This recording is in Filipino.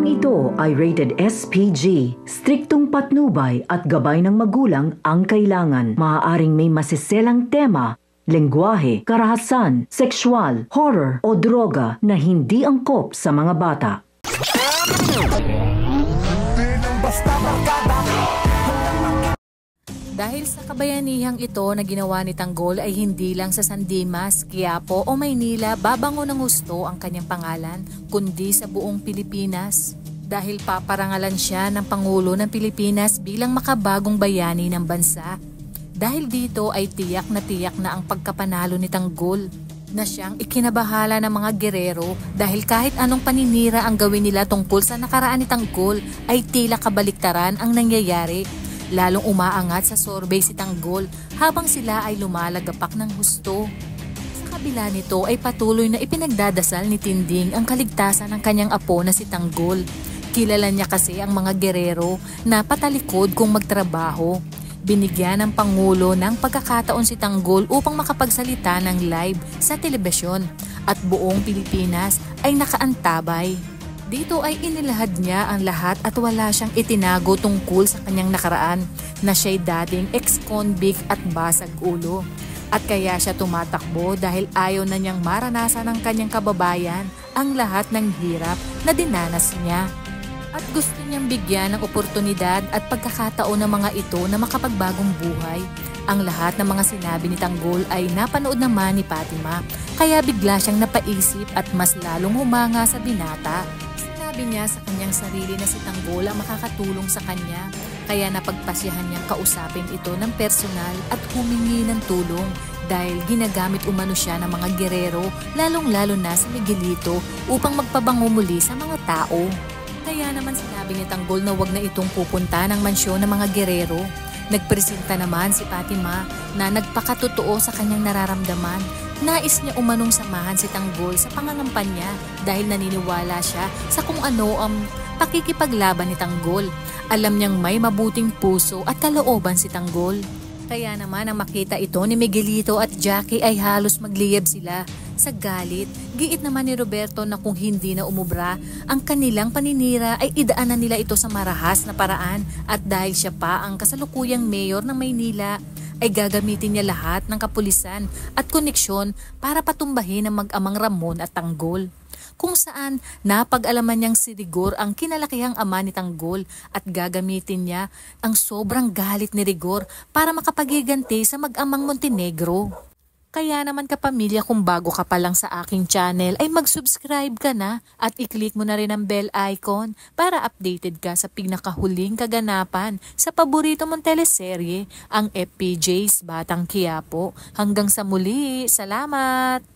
Programang ito ay rated SPG. Striktong patnubay at gabay ng magulang ang kailangan. Maaaring may masiselang tema, lengguwahe, karahasan, sexual, horror o droga na hindi angkop sa mga bata. Dahil sa kabayanihang ito na ginawa ni Tanggol ay hindi lang sa San Dimas, Quiapo o Maynila babango ng husto ang kanyang pangalan, kundi sa buong Pilipinas. Dahil paparangalan siya ng Pangulo ng Pilipinas bilang makabagong bayani ng bansa. Dahil dito ay tiyak na ang pagkapanalo ni Tanggol na siyang ikinabahala ng mga gerero dahil kahit anong paninira ang gawin nila tungkol sa nakaraan ni Tanggol ay tila kabaliktaran ang nangyayari. Lalong umaangat sa sorbet si Tanggol habang sila ay lumalagapak ng husto. Sa kabila nito ay patuloy na ipinagdadasal ni Tinding ang kaligtasan ng kanyang apo na si Tanggol. Kilala niya kasi ang mga gerero na patalikod kung magtrabaho. Binigyan ng Pangulo ng pagkakataon si Tanggol upang makapagsalita ng live sa telebisyon at buong Pilipinas ay nakaantabay. Dito ay inilahad niya ang lahat at wala siyang itinago tungkol sa kanyang nakaraan na siya'y dating ex-convict at basag ulo. At kaya siya tumatakbo dahil ayaw na niyang maranasan ng kanyang kababayan ang lahat ng hirap na dinanas niya. At gusto niyang bigyan ng oportunidad at pagkakataon ng mga ito na makapagbagong buhay. Ang lahat ng mga sinabi ni Tanggol ay napanood naman ni Fatima, kaya bigla siyang napaisip at mas lalong humanga sa binata. Sinabi niya sa kanyang sarili na si Tanggol ang makakatulong sa kanya, kaya napagpasyahan niyang kausapin ito ng personal at humingi ng tulong dahil ginagamit umano siya ng mga gerero, lalong-lalo na sa Miguelito upang magpabango muli sa mga tao. Kaya naman sinabi ni Tanggol na wag na itong pupunta ng mansyon ng mga gerero. Nagpresenta naman si Fatima na nagpakatotoo sa kanyang nararamdaman. Nais niya umanong samahan si Tanggol sa pangangampanya dahil naniniwala siya sa kung ano ang pakikipaglaban ni Tanggol. Alam niyang may mabuting puso at kalooban si Tanggol. Kaya naman ang makita ito ni Miguelito at Jackie ay halos magliyab sila. Sa galit, giit naman ni Roberto na kung hindi na umubra, ang kanilang paninira ay idaanan nila ito sa marahas na paraan at dahil siya pa ang kasalukuyang mayor ng Maynila, ay gagamitin niya lahat ng kapulisan at koneksyon para patumbahin ang mag-amang Ramon at Tanggol. Kung saan napag-alaman niyang si Rigor ang kinalakihang ama ni Tanggol at gagamitin niya ang sobrang galit ni Rigor para makapagiganti sa mag-amang Montenegro. Kaya naman kapamilya, kung bago ka pa lang sa aking channel ay mag-subscribe ka na at i-click mo na rin ang bell icon para updated ka sa pinakahuling kaganapan sa paborito mong teleserye, ang FPJ's Batang Quiapo. Hanggang sa muli, salamat!